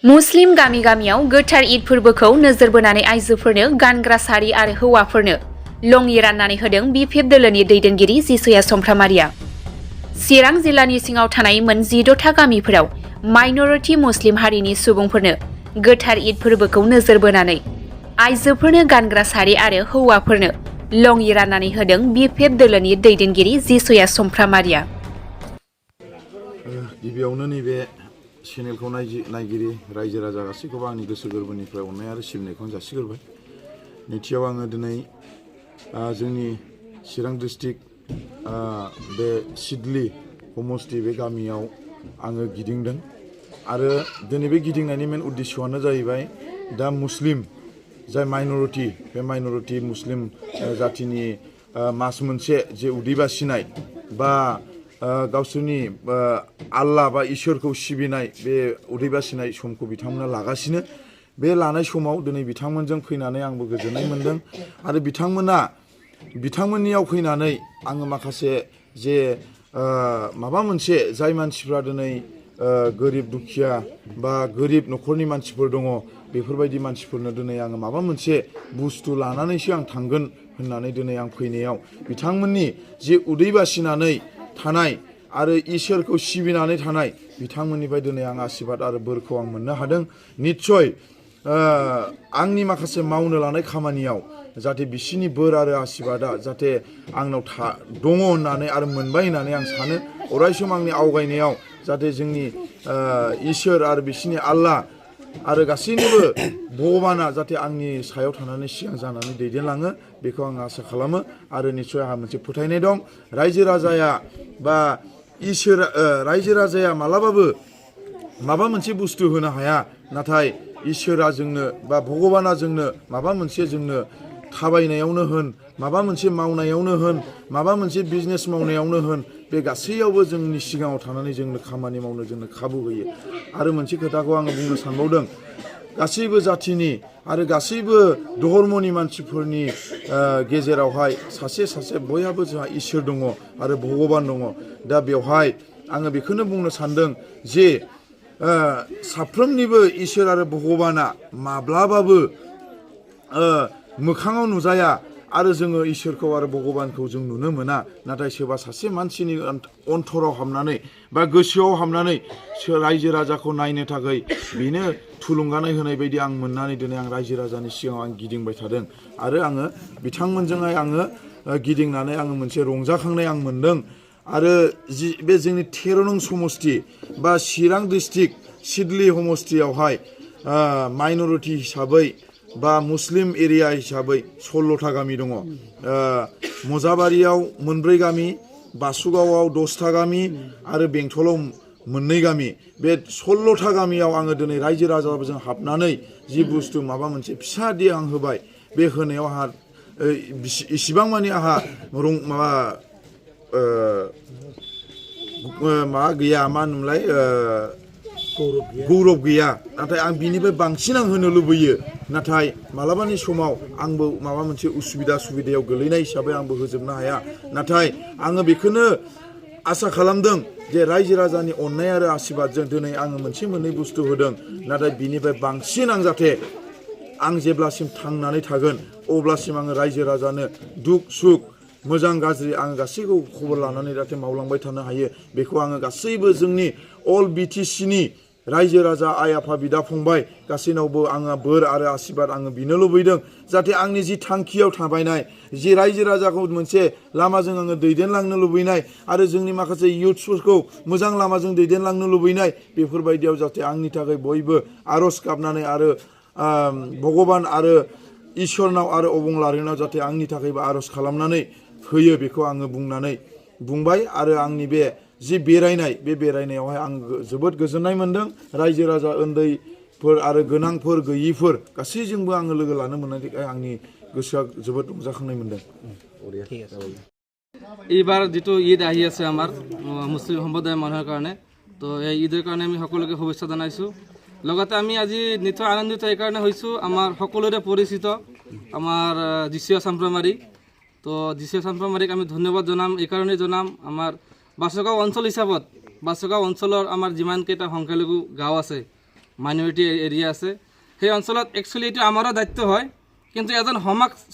मुस्लिम गामि गामियाव गोथार ईद फोरबोखौ नोजोर बोनानै आइजोफोरनो गानग्रा सारि आरो हौवाफोरनो लङि राननानै होदों बिपिएफ दोलोनि दैदेनगिरि जिसुया समफ्रामारिया। चिरां जिल्लानि सिङाव थानाय मोन 14था गामिफोराव माइनरिटी मुस्लिम हारिनि सुबुंफोरनो गोथार ईद फोरबोखौ नोजोर बोनानै आइजोफोरनो गानग्रा सारि आरो हौवाफोरनो लङि राननानै होदों बिपिएफ दोलोनि दैदेनगिरि जिसुया समफ्रामारिया। गिबियावनो नैबे चेनेलखौ नायगिरि रायजो राजा गासैखौबो आंनि गोसो गोरबोनिफ्राय अननाय आरो सिबिनायखौ जासिग्रोबाय। नैथियाव आङो दिनै जोंनि चिरां डिस्ट्रिक्ट बे सिडली समस्ति बे गामियाव आङो गिदिंदों आरो दिनै बे गिदिंनायनि मेन उद्देश्यआनो जाहैबाय दा मुस्लिम जाय माइनरिटी बे माइनरिटी मुस्लिम जातिनि मास मोनसे जे उदै बासिनाय बा गावसोरनि आल्लाह बा इसोरखौ सिबिनाय बे उदै बासिनाय समखौ बिथांमोना लागासिनो। बे लानाय समाव दिनै बिथांमोनजों फैनानै आंबो गोजोननाय मोनदों आरो बिथांमोननियाव फैनानै आङो माखासे जे माबा मोनसे जाय मानसिफ्रा दिनै गोरिब दुखिया बा गोरिब न'खरनि मानसिफोर दङ बेफोरबायदि मानसिफोरनो दिनै आङो माबा मोनसे बुस्थु लानानैसो आं थांगोन होननानै दिनै आं फैनायाव बिथांमोननि जे उदै बासिनानै थानाय आरो इसोरखौ सिबिनानै थानाय बिथांमोननिफ्राय दिनै आं आशीर्बाद आरो बोरखौ आं मोननो हादों। निस्सय आंनि माखासे मावनो लानाय खामानियाव जाहाथे बिसिनि बोर आरो आशीर्बादा जाहाथे आंनाव दङ होननानै आरो मोनबाय होननानै आं सानो। अरायसम आंनि आवगायनायाव जाहाथे जोंनि इसोर आरो बिसिनि आल्लाह आरो गासैनिबो भगबाना जाहाथे आंनि सायाव थानानै सिगां जानानै दैदेनलाङो बेखौ आं आसा खालामो आरो निस्सय आंहा मोनसे फोथायनाय दं। रायजो राजाया बा इसोर रायजो राजाया मालाबाबो माबा मोनसे बुस्थु होनो हाया, नाथाय इसोरा जोंनो बा भगबाना जोंनो माबा मोनसे जोंनो थाबायनायावनो होन, माबा मोनसे मावनायावनो होन, माबा मोनसे बिजनेस मावनायावनो होन, बे गासैयावबो जोंनि सिगाङाव थानानै जोंनो खामानि मावनो जोंनो खाबु होयो। आरो मोनसे खोथाखौ आङो बुंनो सानबावदों, गासैबो जाथिनि आरो गासैबो धर्मनि मानसिफोरनि गेजेरावहाय सासे बयहाबो जोंहा इसोर दङ आरो भगबान दङ। दा बेवहाय आङो बेखौनो बुंनो सानदों जे साफ्रोमनिबो इसोर आरो भगबाना माब्लाबाबो मोखाङाव नुजाया आरो जोङो इसोरखौ आरो भगबानखौ जों नुनो मोना, नाथाय सोरबा सासे मानसिनि अन्तराव हाबनानै बा गोसोआव हाबनानै रायजो राजाखौ नायनो थाखाय बेनो थुलुंगानाय होनाय बायदि आं मोननानै दिनै आं रायजो राजानि सिगाङाव आं गिदिंबाय थादों आरो आङो बिथांमोनजोंहाय आङो गिदिंनानै आङो मोनसे रंजाखांनाय आं मोनदों। आरो बे जोंनि 13 नं समस्ति बा चिरां डिस्ट्रिक्ट सिडली समस्तियावहाय माइनरिटी हिसाबै बा मुस्लिम एरिया हिसाबै 16था गामि दङ। मजाबारियाव 4 गामि, बासुगावआव 10था गामि आरो बेंटलाव 2 गामि। बे 16था गामियाव आङो दिनै रायजो राजाजों हाबनानै जि बुस्थु माबा मोनसे फिसा दे आं होबाय, बे होनायाव आंहा इसिबां मानि आंहा माबा गैया, मा होनोमोनलाय गौरब गैया, नाथाय आं बिनिफ्राय बांसिन आं होनो लुबैयो। नाथाय मालाबानि समाव आंबो माबा मोनसे सुबिदायाव गोलैनाय हिसाबै आंबो होजोबनो हाया, नाथाय आङो बेखौनो आसा खालामदों जे रायजो राजानि अननाय आरो आशीर्बादजों दिनै आङो मोनसे मोननै बुस्थु होदों, नाथाय बिनिफ्राय बांसिन आं जाहाथे आं जेब्लासिम थांनानै थागोन अब्लासिम आङो रायजो राजानो दुख सुख मोजां गाज्रि आं गासैखौ खबर लानानै जाहाथे मावलांबाय थानो हायो, बेखौ आङो गासैबो जोंनि अल BTCनि रायजो राजा आइ आफा बिदा फंबाय गासैनावबो आङो बोर आरो आशीर्बाद आङो बिनो लुबैदों, जाहाथे आंनि जि थांखियाव थाबायनाय जि रायजो राजाखौ मोनसे लामाजों आङो दैदेनलांनो लुबैनाय आरो जोंनि माखासे इयुथ्सफोरखौ मोजां लामाजों दैदेनलांनो लुबैनाय, बेफोरबायदियाव जाहाथे आंनि थाखाय बयबो आर'ज गाबनानै आरो भगबान आरो इसोरनाव आरो अबंलारिनाव जाहाथे आंनि थाखायबो आर'ज खालामनानै होयो, बेखौ आङो बुंबाय। आरो आंनि बे जि बेरायनाय बे बेरायनायावहाय आं जोबोद गोजोननाय मोनदों। रायजो राजा उन्दैफोर आरो गोनांफोर गैयिफोर गासैजोंबो आङो लोगो लानो मोननायनि थाखाय आंनि गोसोआ जोबोद रंजाखांनाय मोनदों। এইবাৰ যেটো ঈদ আহি আছে আমাৰ মুছলিম সম্প্ৰদায়ৰ মানুহৰ কাৰণে, তো এই ঈদৰ কাৰণে আমি সকলোকে শুভেচ্ছা জনাইছোঁ। লগতে আমি আজি নিশ্চয় আনন্দিত এইকাৰণে হৈছোঁ, আমাৰ সকলোৰে পৰিচিত আমাৰ জিচুয়া চাম্প্ৰামাৰী। তো জিচুয়া চাম্প্ৰামাৰীক আমি ধন্যবাদ জনাম, এইকাৰণেই জনাম আমাৰ বাছগাঁও অঞ্চল হিচাপত বাছগাঁও অঞ্চলৰ আমাৰ যিমানকেইটা সংখ্যালঘু গাঁও আছে মাইনৰিটি এৰিয়া আছে সেই অঞ্চলত একচুৱেলি এইটো আমাৰো দায়িত্ব হয় কিন্তু এজন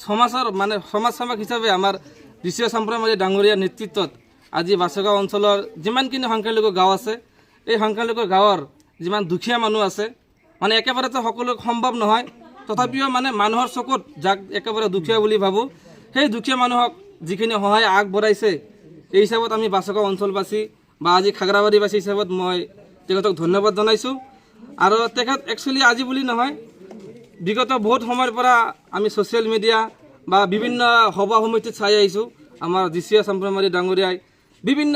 সমাজৰ মানে সমাজসেৱক হিচাপে আমাৰ ডিচিঅ' চম্প্ৰমাৰী ডাঙৰীয়াৰ নেতৃত্বত আজি বাছগাঁও অঞ্চলৰ যিমানখিনি সংখ্যালঘু গাঁও আছে এই সংখ্যালঘু গাঁৱৰ যিমান দুখীয়া মানুহ আছে মানে একেবাৰেতো সকলো সম্ভৱ নহয় তথাপিও মানে মানুহৰ চকুত যাক একেবাৰে দুখীয়া বুলি ভাবোঁ সেই দুখীয়া মানুহক যিখিনি সহায় আগবঢ়াইছে এই হিচাপত আমি বাছগাঁও অঞ্চলবাসী বা আজি খাগৰাবাৰীবাসী হিচাপত মই তেখেতক ধন্যবাদ জনাইছোঁ আৰু তেখেত একচুৱেলি আজি বুলি নহয় বিগত বহুত সময়ৰ পৰা আমি ছ'চিয়েল মিডিয়া বা বিভিন্ন সভা সমিতিত চাই আহিছোঁ আমাৰ ডিচিঅ' চম্প্ৰমাৰী ডাঙৰীয়াই বিভিন্ন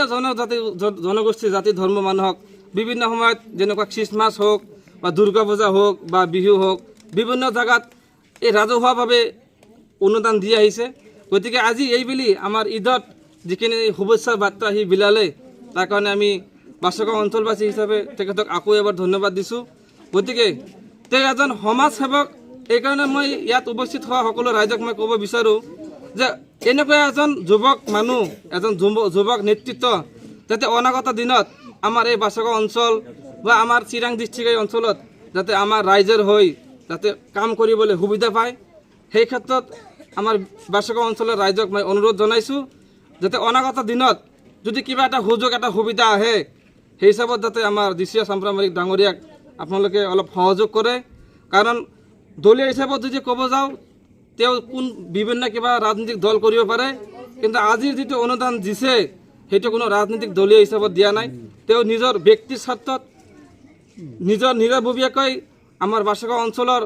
জনগোষ্ঠী জাতি ধৰ্ম মানুহক বিভিন্ন সময়ত যেনেকুৱা খ্ৰীষ্টমাছ হওক বা দুৰ্গা পূজা হওক বা বিহু হওক বিভিন্ন জেগাত এই ৰাজহুৱাভাৱে অনুদান দি আহিছে গতিকে আজি এইবুলি আমাৰ ঈদত যিখিনি শুভেচ্ছাৰ বাৰ্তা সি বিলালে তাৰ কাৰণে আমি বাছগাঁও অঞ্চলবাসী হিচাপে তেখেতক আকৌ এবাৰ ধন্যবাদ দিছোঁ গতিকে তেওঁ এজন সমাজসেৱক এইকাৰণে মই ইয়াত উপস্থিত হোৱা সকলো ৰাইজক মই ক'ব বিচাৰোঁ যে এনেকুৱা এজন যুৱক মানুহ এজন যুৱক নেতৃত্ব যাতে অনাগত দিনত আমাৰ এই বাছগাঁও অঞ্চল বা আমাৰ চিৰাং ডিষ্ট্ৰিক্ট এই অঞ্চলত যাতে আমাৰ ৰাইজৰ হৈ যাতে কাম কৰিবলৈ সুবিধা পায় সেই ক্ষেত্ৰত আমাৰ বাছগাঁও অঞ্চলৰ ৰাইজক মই অনুৰোধ জনাইছোঁ যাতে অনাগত দিনত যদি কিবা এটা সুযোগ এটা সুবিধা আহে সেই হিচাপত যাতে আমাৰ ডিচিঅ' চম্প্ৰমাৰী ডাঙৰীয়াক আপোনালোকে অলপ সহযোগ কৰে কাৰণ দলীয় হিচাপত যদি ক'ব যাওঁ তেওঁ বিভিন্ন কিবা ৰাজনৈতিক দল কৰিব পাৰে কিন্তু আজিৰ যিটো অনুদান দিছে সেইটো কোনো ৰাজনৈতিক দলীয় হিচাপত দিয়া নাই তেওঁ নিজৰ ব্যক্তিৰ স্বাৰ্থত নিজাববীয়াকৈ আমাৰ বাছগাঁও অঞ্চলৰ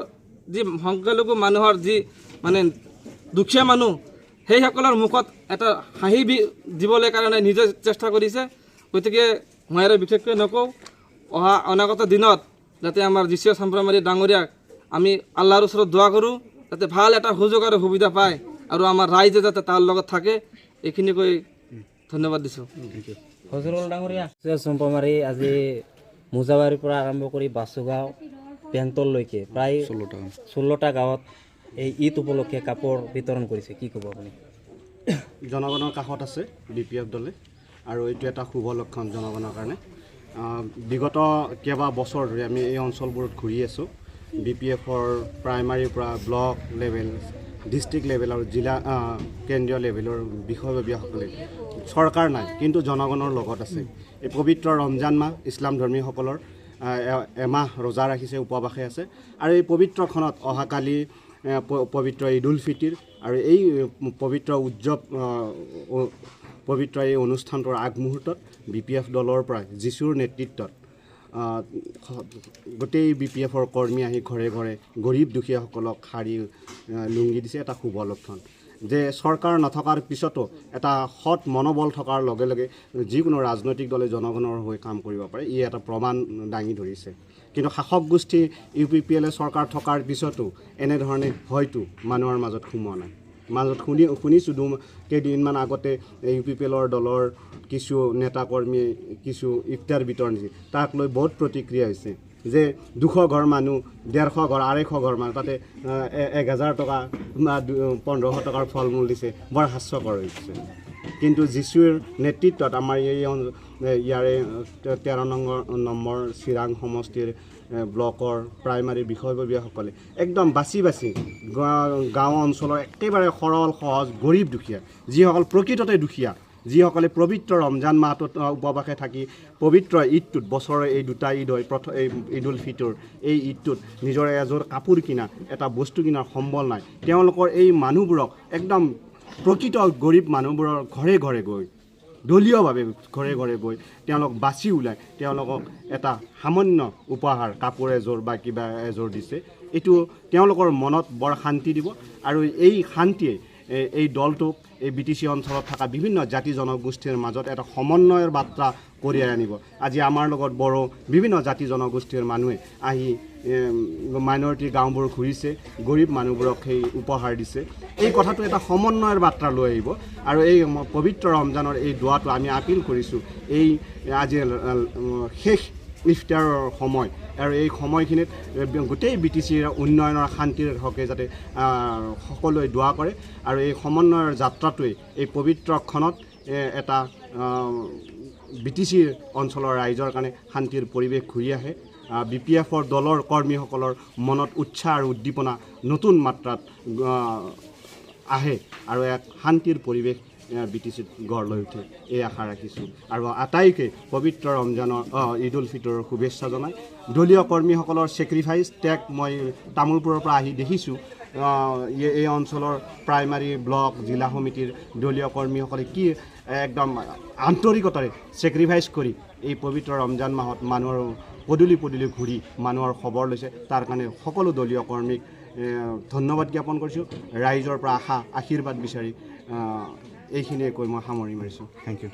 যি সংখ্যালঘু মানুহৰ যি মানে দুখীয়া মানুহ সেইসকলৰ মুখত এটা হাঁহি দিবলৈ কাৰণে নিজে চেষ্টা কৰিছে গতিকে মই আৰু বিশেষকৈ নকওঁ অনাগত দিনত যাতে আমাৰ ডিচিঅ' চম্প্ৰমাৰী ডাঙৰীয়াক আমি আল্লাহৰ ওচৰত দোৱা কৰোঁ যাতে ভাল এটা সুযোগ আৰু সুবিধা পায় আৰু আমাৰ ৰাইজে যাতে তাৰ লগত থাকে এইখিনি কৈ ধন্যবাদ দিছোঁ ফজলুল ডাঙৰীয়া চম্পামাৰী আজি মোজাবাৰীৰ পৰা আৰম্ভ কৰি বাছগাঁও পেণ্টললৈকে প্ৰায় 16টা গাঁৱত এই ঈদ উপলক্ষে কাপোৰ বিতৰণ কৰিছে কি ক'ব আপুনি জনগণৰ কাষত আছে BPF দলে আৰু এইটো এটা শুভ লক্ষণ জনগণৰ কাৰণে বিগত কেইবা বছৰ ধৰি আমি এই অঞ্চলবোৰত ঘূৰি আছোঁ BPFৰ প্ৰাইমাৰীৰ পৰা ব্লক লেভেল ডিষ্ট্ৰিক্ট লেভেল আৰু জিলা কেন্দ্ৰীয় লেভেলৰ বিষয়ববীয়াসকলে চৰকাৰ নাই কিন্তু জনগণৰ লগত আছে এই পবিত্ৰ ৰমজান মাহ ইছলাম ধৰ্মীসকলৰ এমাহ ৰোজা ৰাখিছে উপবাসে আছে আৰু এই পবিত্ৰখনত অহাকালি পবিত্ৰ ঈদ উল ফিতৰ আৰু এই পবিত্ৰ পবিত্ৰ এই অনুষ্ঠানটোৰ আগমুহূৰ্তত BPF দলৰ পৰা যিচুৰ নেতৃত্বত গোটেই BPFৰ কৰ্মী আহি ঘৰে ঘৰে গৰীব দুখীয়াসকলক শাৰী লুংগি দিছে এটা শুভ লক্ষণ যে চৰকাৰ নথকাৰ পিছতো এটা সৎ মনোবল থকাৰ লগে লগে যিকোনো ৰাজনৈতিক দলে জনগণৰ হৈ কাম কৰিব পাৰে ই এটা প্ৰমাণ দাঙি ধৰিছে কিন্তু শাসক গোষ্ঠী UPPL চৰকাৰ থকাৰ পিছতো এনেধৰণে হয়তো মানুহৰ মাজত সোমোৱা নাই মাজত শুনিছোঁ কেইদিনমান আগতে UPPLৰ দলৰ কিছু নেতাকৰ্মীয়ে কিছু ইফতাৰ বিতৰণ দিছে তাক লৈ বহুত প্ৰতিক্ৰিয়া হৈছে যে 200 ঘৰ মানুহ 150 ঘৰ 250 ঘৰ মানুহ তাতে 1000 টকা বা 1500 টকাৰ ফল মূল দিছে বৰ হাস্যকৰ হৈছে কিন্তু যিচুৰ নেতৃত্বত আমাৰ ইয়াৰে 13 নম্বৰ চিৰাং সমষ্টিৰ ব্লকৰ প্ৰাইমাৰী বিষয়ববীয়াসকলে একদম বাছি গাঁও অঞ্চলৰ একেবাৰে সৰল সহজ গৰীব দুখীয়া যিসকল প্ৰকৃততে দুখীয়া যিসকলে পবিত্ৰ ৰমজান মাহটোত উপবাসে থাকি পবিত্ৰ ঈদটোত বছৰৰ এই দুটা ঈদ হয় প্ৰথম এই ঈদ উল ফিতৰ এই ঈদটোত নিজৰ এযোৰ কাপোৰ কিনা এটা বস্তু কিনাৰ সম্বল নাই তেওঁলোকৰ এই মানুহবোৰক একদম প্ৰকৃত গৰীব মানুহবোৰৰ ঘৰে ঘৰে গৈ দলীয়ভাৱে ঘৰে ঘৰে গৈ তেওঁলোক বাছি ওলাই তেওঁলোকক এটা সামান্য উপহাৰ কাপোৰ এযোৰ বা কিবা এযোৰ দিছে এইটো তেওঁলোকৰ মনত বৰ শান্তি দিব আৰু এই শান্তিয়ে এই দলটোক এই BTC অঞ্চলত থকা বিভিন্ন জাতি জনগোষ্ঠীৰ মাজত এটা সমন্বয়ৰ বাৰ্তা কঢ়িয়াই আনিব আজি আমাৰ লগত বড়ো বিভিন্ন জাতি জনগোষ্ঠীৰ মানুহে আহি মাইনৰিটি গাঁওবোৰ ঘূৰিছে গৰীব মানুহবোৰক সেই উপহাৰ দিছে এই কথাটো এটা সমন্বয়ৰ বাৰ্তা লৈ আহিব আৰু এই পবিত্ৰ ৰমজানৰ এই দোৱাটো আমি আপিল কৰিছোঁ এই আজি শেষ ইফতাৰৰ সময় আৰু এই সময়খিনিত গোটেই BTCৰ উন্নয়নৰ শান্তিৰ হকে যাতে সকলোৱে দোৱা কৰে আৰু এই সমন্বয়ৰ যাত্ৰাটোৱে এই পবিত্ৰক্ষণত এটা BTCৰ অঞ্চলৰ ৰাইজৰ কাৰণে শান্তিৰ পৰিৱেশ ঘূৰি আহে BPFৰ দলৰ কৰ্মীসকলৰ মনত উৎসাহ আৰু উদ্দীপনা নতুন মাত্ৰাত আহে আৰু এক শান্তিৰ পৰিৱেশ BTCত গঢ় লৈ উঠে এই আশা ৰাখিছোঁ আৰু আটাইকে পবিত্ৰ ৰমজানৰ ঈদ উল ফিতৰৰ শুভেচ্ছা জনাই দলীয় কৰ্মীসকলৰ ছেক্ৰিফাইচ ত্যাগ মই তামোলপুৰৰ পৰা আহি দেখিছোঁ এই অঞ্চলৰ প্ৰাইমাৰী ব্লক জিলা সমিতিৰ দলীয় কৰ্মীসকলে কি একদম আন্তৰিকতাৰে ছেক্ৰিফাইচ কৰি এই পবিত্ৰ ৰমজান মাহত মানুহৰ পদূলি পদূলি ঘূৰি মানুহৰ খবৰ লৈছে তাৰ কাৰণে সকলো দলীয় কৰ্মীক ধন্যবাদ জ্ঞাপন কৰিছোঁ ৰাইজৰ পৰা আশীৰ্বাদ বিচাৰি এইখিনিয়ে কৈ মই সামৰি মাৰিছোঁ থেংক ইউ